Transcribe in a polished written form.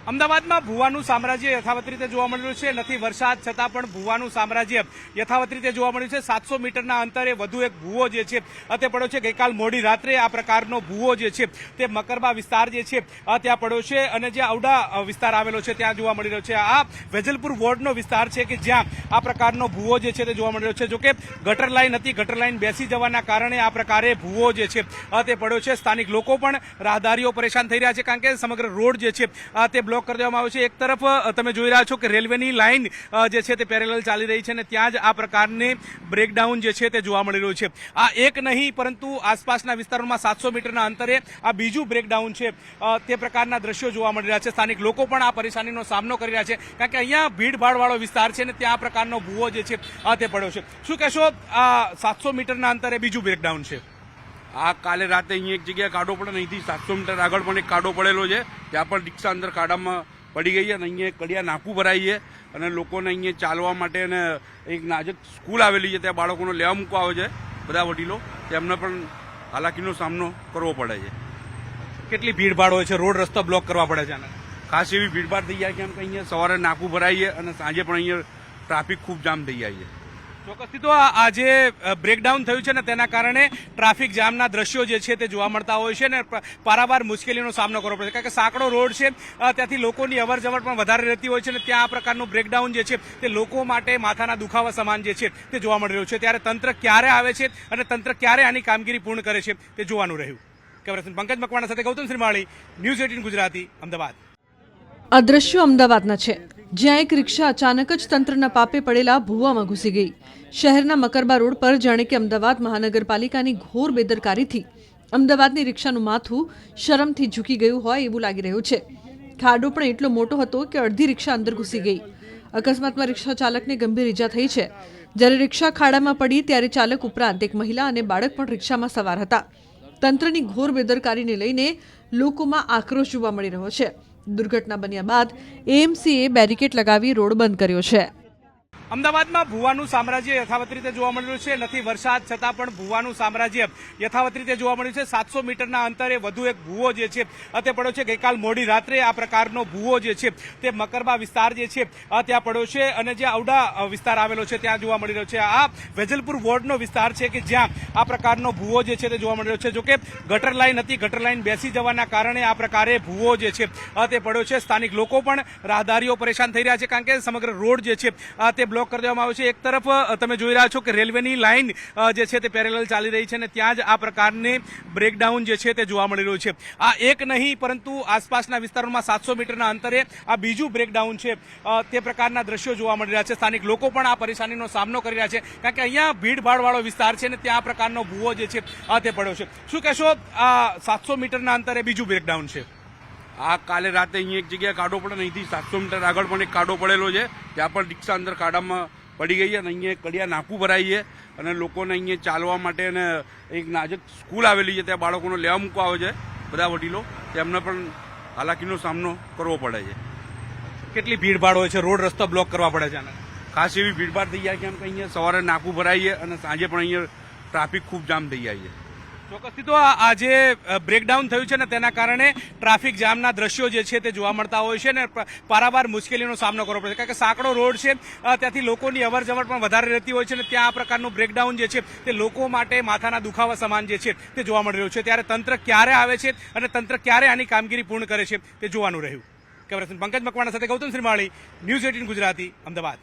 અમદાવાદમાં ભૂવાનું સામ્રાજ્ય યથાવત રીતે જોવા મળ્યું છે. નથી વરસાદ છતાં પણ ભૂવાનું સામ્રાજ્ય યથાવત રીતે જોવા મળ્યું છે. 700 મીટરના અંતરે વધુ એક ભૂવો જે છે તે પડ્યો છે. ગઈકાલ મોડી રાત્રે આ પ્રકારનો ભૂવો જે છે તે મકરબા વિસ્તાર જે છે ત્યાં પડ્યો છે અને જે ઔડા વિસ્તાર આવેલો છે ત્યાં જોવા મળી રહ્યો છે. આ વેજલપુર વોર્ડનો વિસ્તાર છે કે જ્યાં આ પ્રકારનો ભૂવો જે છે તે જોવા મળી રહ્યો છે. જોકે ગટર લાઈન હતી, ગટર લાઈન બેસી જવાના કારણે આ પ્રકારે ભૂવો જે છે તે પડ્યો છે. સ્થાનિક લોકો પણ રાહદારીઓ પરેશાન થઈ રહ્યા છે કારણ કે સમગ્ર રોડ જે છે તે બ્લોક કરી દેવામાં આવ્યો છે. એક તરફ તમે જોઈ રહ્યા છો કે રેલવેની લાઈન જે છે તે પેરેલલ ચાલી રહી છે અને ત્યાં જ આ પ્રકારની બ્રેકડાઉન જે છે તે જોવા મળી રહ્યું છે. આ એક નહીં પરંતુ આસપાસના વિસ્તારોમાં 700 મીટરના અંતરે આ બીજું બ્રેકડાઉન છે તે પ્રકારના દ્રશ્યો જોવા મળી રહ્યા છે. સ્થાનિક લોકો પણ આ પરેશાનીનો સામનો કરી રહ્યા છે કારણ કે અહીંયા ભીડભાડવાળો વિસ્તાર છે અને ત્યાં આ પ્રકારનો ભૂવો જે છે તે પડ્યો છે. શું કહેશો, આ 700 મીટરના અંતરે બીજું બ્રેકડાઉન છે? આ કાલે રાતે અહીંયા એક જગ્યાએ કાડો પડે અહીંથી 700 મીટર આગળ પણ એક કાડો પડેલો છે. ત્યાં પણ રિક્ષા અંદર કાડામાં પડી ગઈ છે અને અહીંયા કડિયા નાકું ભરાઈ છે અને લોકોને અહીંયા ચાલવા માટે અને એક નાજક સ્કૂલ આવેલી છે ત્યાં બાળકોને લેવા મૂકવા આવે છે બધા વડીલો, તેમને પણ હાલાકીનો સામનો કરવો પડે છે. કેટલી ભીડભાડ હોય છે, રોડ રસ્તો બ્લોક કરવા પડે છે અને ખાસ એવી ભીડભાડ થઈ જાય કેમ કે અહીંયા સવારે નાકું ભરાઈ છે અને સાંજે પણ અહીંયા ટ્રાફિક ખૂબ જામ થઈ જાય છે. ચોક્કસથી તો આ જે બ્રેકડાઉન થયું છે ને તેના કારણે ટ્રાફિક જામના દ્રશ્યો જે છે તે જોવા મળતા હોય છે ને પારાવાર મુશ્કેલીનો સામનો કરવો પડે છે કારણ કે સાંકડો રોડ છે, ત્યાંથી લોકોની અવરજવર પણ વધારે રહેતી હોય છે અને ત્યાં આ પ્રકારનું બ્રેકડાઉન જે છે તે લોકો માટે માથાના દુખાવા સમાન જે છે તે જોવા મળી રહ્યું છે. ત્યારે તંત્ર ક્યારે આવે છે અને તંત્ર ક્યારે આની કામગીરી પૂર્ણ કરે છે તે જોવાનું રહ્યું. કેમેરામેન પંકજ મકવાણા સાથે ગૌતમ શ્રીમાળી, ન્યૂઝ 18 ગુજરાતી, અમદાવાદ. આ દ્રશ્યો અમદાવાદના છે, જ્યાં એક રિક્ષા અચાનક જ તંત્રના પાપે પડેલા ભૂવામાં ઘૂસી ગઈ. શહેરના મકરબા રોડ પર જાણે કે અમદાવાદ મહાનગરપાલિકાની ઘોર બેદરકારીથી અમદાવાદની રિક્ષાનું માથું શરમથી ઝૂકી ગયું હોય એવું લાગી રહ્યું છે. ખાડો પણ એટલો મોટો હતો કે અડધી રિક્ષા અંદર ઘૂસી ગઈ. અકસ્માતમાં રિક્ષા ચાલકને ગંભીર ઈજા થઈ છે. જ્યારે રિક્ષા ખાડામાં પડી ત્યારે ચાલક ઉપરાંત એક મહિલા અને બાળક પણ રિક્ષામાં સવાર હતા. તંત્રની ઘોર બેદરકારીને લઈને લોકોમાં આક્રોશ જોવા મળી રહ્યો છે. દુર્ઘટના બન્યા બાદ એએમસીએ બેરિકેડ લગાવી રોડ બંધ કર્યો છે. અમદાવાદમાં ભૂવાનું સામ્રાજ્ય યથાવત રીતે જોવા મળ્યું છે. નથી વરસાદ છતાં પણ ભૂવાનું સામ્રાજ્ય યથાવત રીતે જોવા મળ્યું છે. 700 મીટરના અંતરે વધુ એક ભૂવો જે છે તે પડ્યો છે. ગઈકાલ મોડી રાત્રે આ પ્રકારનો ભૂવો જે છે તે મકરબા વિસ્તાર જે છે ત્યાં પડ્યો છે અને જે ઔડા વિસ્તાર આવેલો છે ત્યાં જોવા મળી રહ્યો છે. આ વેજલપુર વોર્ડનો વિસ્તાર છે કે જ્યાં આ પ્રકારનો ભૂવો જે છે તે જોવા મળી રહ્યો છે. જોકે ગટર લાઈન હતી, ગટર લાઈન બેસી જવાના કારણે આ પ્રકારે ભૂવો જે છે તે પડ્યો છે. સ્થાનિક લોકો પણ રાહદારીઓ પરેશાન થઈ રહ્યા છે કારણ કે સમગ્ર રોડ જે છે તે બ્લોક કરી દેવામાં આવ્યો છે. એક તરફ તમે જોઈ રહ્યા છો કે રેલવેની લાઈન જે છે તે પેરેલલ ચાલી રહી છે અને ત્યાં જ આ પ્રકારની બ્રેકડાઉન જે છે તે જોવા મળી રહ્યું છે. આ એક નહીં પરંતુ આસપાસના વિસ્તારોમાં 700 મીટરના અંતરે આ બીજું બ્રેકડાઉન છે તે પ્રકારના દ્રશ્યો જોવા મળી રહ્યા છે. સ્થાનિક લોકો પણ આ પરેશાનીનો સામનો કરી રહ્યા છે કારણ કે અહીંયા ભીડભાડવાળો વિસ્તાર છે અને ત્યાં આ પ્રકારનો ભૂવો જે છે તે પડ્યો છે. શું કહેશો, આ 700 મીટરના અંતરે બીજું બ્રેકડાઉન છે? આ કાલે રાતે અહીંયા એક જગ્યાએ કાડો પડે અહીંથી 700 મીટર આગળ પણ એક કાડો પડેલો છે. ત્યાં પણ રિક્ષા અંદર કાડામાં પડી ગઈ છે અને અહીંયા કડિયા નાકું ભરાઈ છે અને લોકોને અહીંયા ચાલવા માટે અને એક નાજક સ્કૂલ આવેલી છે ત્યાં બાળકોને લેવા મૂકવા આવે છે બધા વડીલો, તેમને પણ હાલાકીનો સામનો કરવો પડે છે. કેટલી ભીડભાડ હોય છે, રોડ રસ્તો બ્લોક કરવા પડે છે અને ખાસ એવી ભીડભાડ થઈ જાય કેમ કે અહીંયા સવારે નાકું ભરાઈ છે અને સાંજે પણ અહીંયા ટ્રાફિક ખૂબ જામ થઈ જાય છે. ચોક્કસથી તો આ જે બ્રેકડાઉન થયું છે ને તેના કારણે ટ્રાફિક જામના દ્રશ્યો જે છે તે જોવા મળતા હોય છે ને પારાવાર મુશ્કેલીનો સામનો કરવો પડે છે કારણ કે સાંકડો રોડ છે, ત્યાંથી લોકોની અવરજવર પણ વધારે રહેતી હોય છે અને ત્યાં આ પ્રકારનું બ્રેકડાઉન જે છે તે લોકો માટે માથાના દુખાવા સમાન જે છે તે જોવા મળી રહ્યું છે. ત્યારે તંત્ર ક્યારે આવે છે અને તંત્ર ક્યારે આની કામગીરી પૂર્ણ કરે છે તે જોવાનું રહ્યું. કેમેરામેન પંકજ મકવાણા સાથે ગૌતમ શ્રીમાળી, ન્યૂઝ 18 ગુજરાતી, અમદાવાદ.